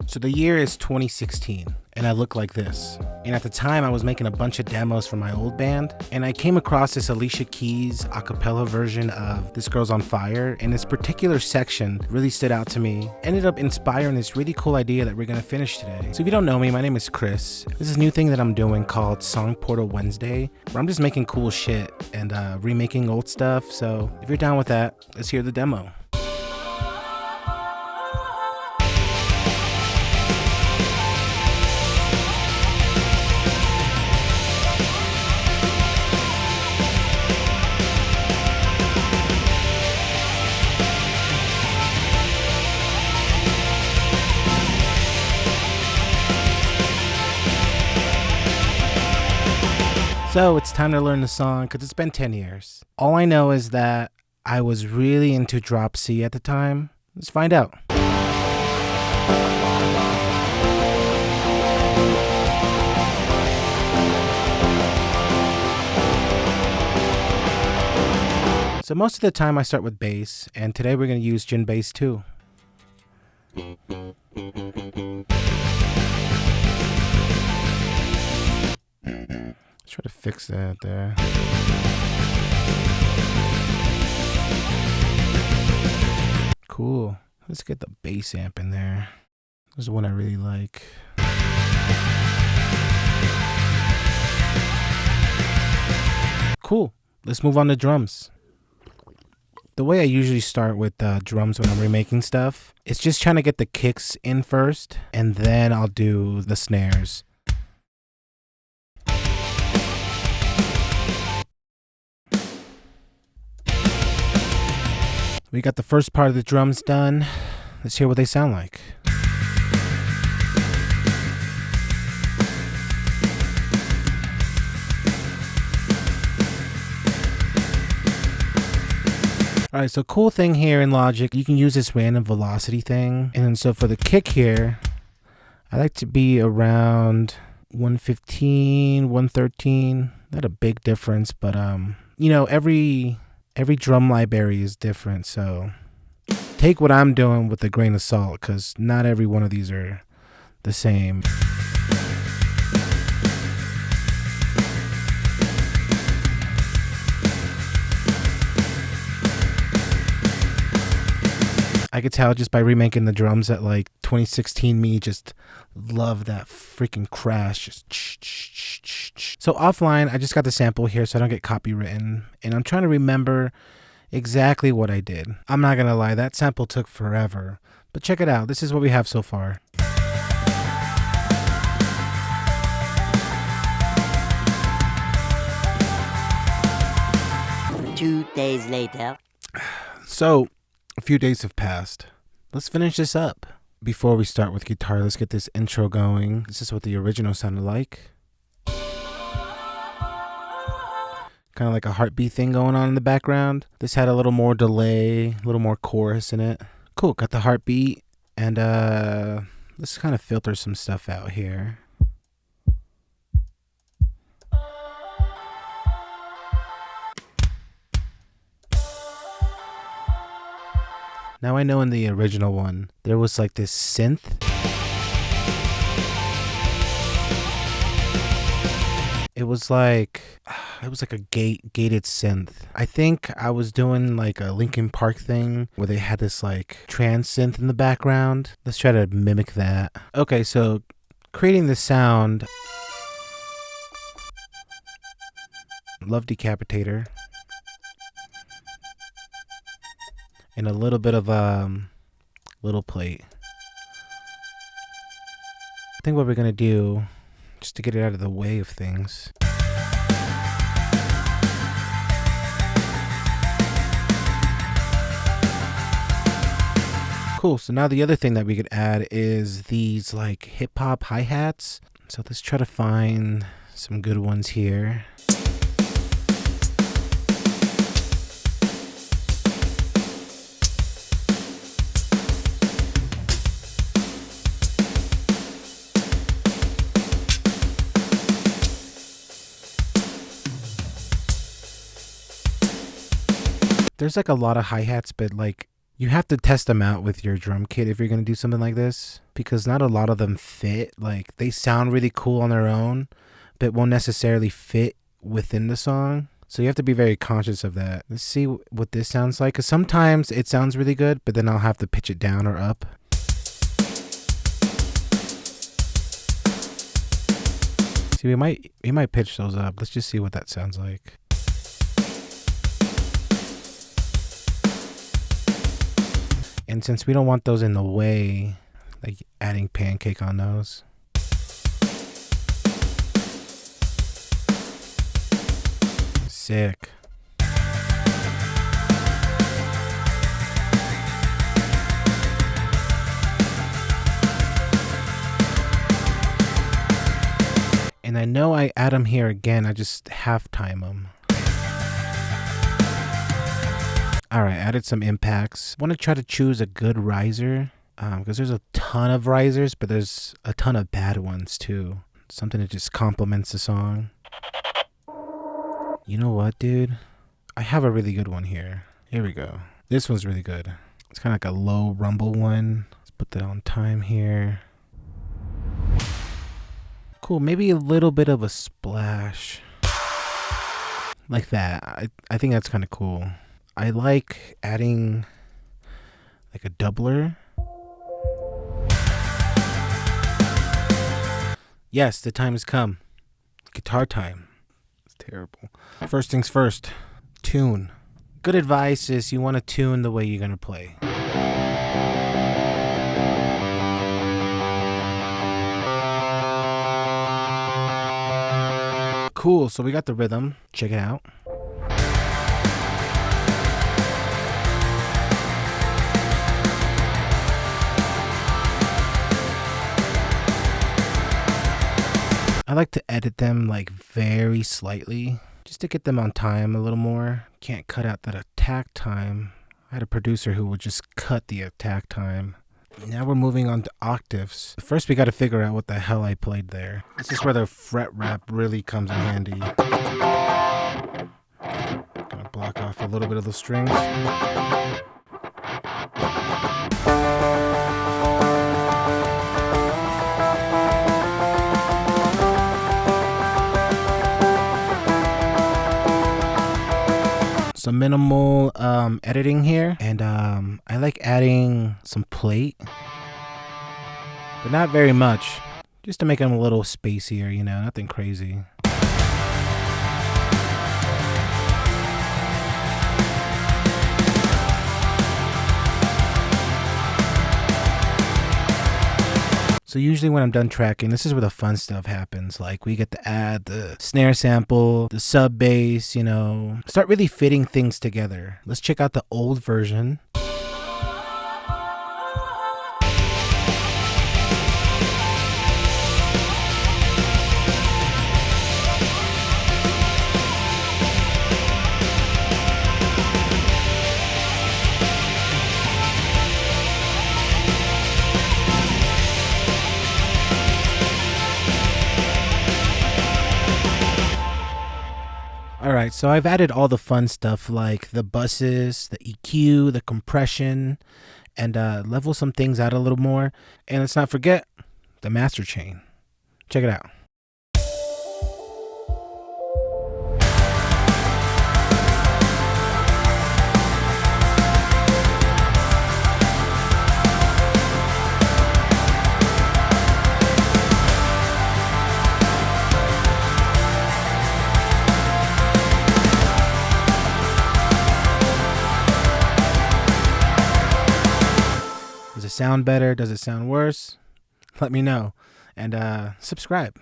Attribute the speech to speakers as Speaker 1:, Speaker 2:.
Speaker 1: So the year is 2016, and I look like this. And at the time, I was making a bunch of demos for my old band, and I came across this Alicia Keys a cappella version of This Girl's on Fire, and this particular section really stood out to me. Ended up inspiring this really cool idea that we're gonna finish today. So if you don't know me, my name is Chris. This is a new thing that I'm doing called Song Portal Wednesday, where I'm just making cool shit and remaking old stuff. So if you're down with that, let's hear the demo. So it's time to learn the song because it's been 10 years. All I know is that I was really into drop C at the time. Let's find out. So most of the time I start with bass, and today we're going to use gin bass too. Let's try to fix that there. Cool. Let's get the bass amp in there. This is one I really like. Cool. Let's move on to drums. The way I usually start with drums when I'm remaking stuff, it's just trying to get the kicks in first, and then I'll do the snares. We got the first part of the drums done. Let's hear what they sound like. Alright, so cool thing here in Logic, you can use this random velocity thing. And then so for the kick here, I like to be around 115, 113. Not a big difference, but you know, every drum library is different, so take what I'm doing with a grain of salt, because not every one of these are the same. I could tell just by remaking the drums that like 2016 me just loved that freaking crash. Just so offline, I just got the sample here so I don't get copywritten, and I'm trying to remember exactly what I did. I'm not gonna lie, that sample took forever, but check it out. This is what we have so far.
Speaker 2: Two days later.
Speaker 1: So a few days have passed. Let's finish this up. Before we start with guitar, let's get this intro going. This is what the original sounded like. Kind of like a heartbeat thing going on in the background. This had a little more delay, a little more chorus in it. Cool, got the heartbeat, and let's kind of filter some stuff out here. Now I know in the original one, there was like this synth. It was like a gated synth. I think I was doing like a Linkin Park thing where they had this like trance synth in the background. Let's try to mimic that. Okay, so creating the sound. Love Decapitator. And a little bit of little plate. I think what we're gonna do, just to get it out of the way of things. Cool, so now the other thing that we could add is these like hip hop hi-hats. So let's try to find some good ones here. There's like a lot of hi-hats, but like You have to test them out with your drum kit if you're going to do something like this, because not a lot of them fit. Like, they sound really cool on their own, but won't necessarily fit within the song. So you have to be very conscious of that. Let's see what this sounds like, because sometimes it sounds really good, but then I'll have to pitch it down or up. See, we might pitch those up. Let's just see what that sounds like. And since we don't want those in the way, like adding pancake on those. Sick. And I know I add them here again, I just half time them. Alright, added some impacts. I want to try to choose a good riser, because there's a ton of risers, but there's a ton of bad ones too. Something that just complements the song. You know what, dude? I have a really good one here. Here we go. This one's really good. It's kind of like a low rumble one. Let's put that on time here. Cool, maybe a little bit of a splash. Like that. I think that's kind of cool. I like adding like a doubler. Yes, the time has come. Guitar time. It's terrible. First things first, tune. Good advice is you want to tune the way you're going to play. Cool, so we got the rhythm. Check it out. I like to edit them like very slightly, just to get them on time a little more. Can't cut out that attack time. I had a producer who would just cut the attack time. Now we're moving on to octaves. First we got to figure out what the hell I played there. This is where the fret wrap really comes in handy. Gonna block off a little bit of the strings. Some minimal editing here, and I like adding some plate, but not very much, just to make them a little spacier, you know, nothing crazy. So usually when I'm done tracking, this is where the fun stuff happens. Like we get to add the snare sample, the sub bass, you know, start really fitting things together. Let's check out the old version. Alright, so I've added all the fun stuff like the buses, the EQ, the compression, and level some things out a little more. And let's not forget the master chain. Check it out. Does it sound better? Does it sound worse? Let me know. And subscribe.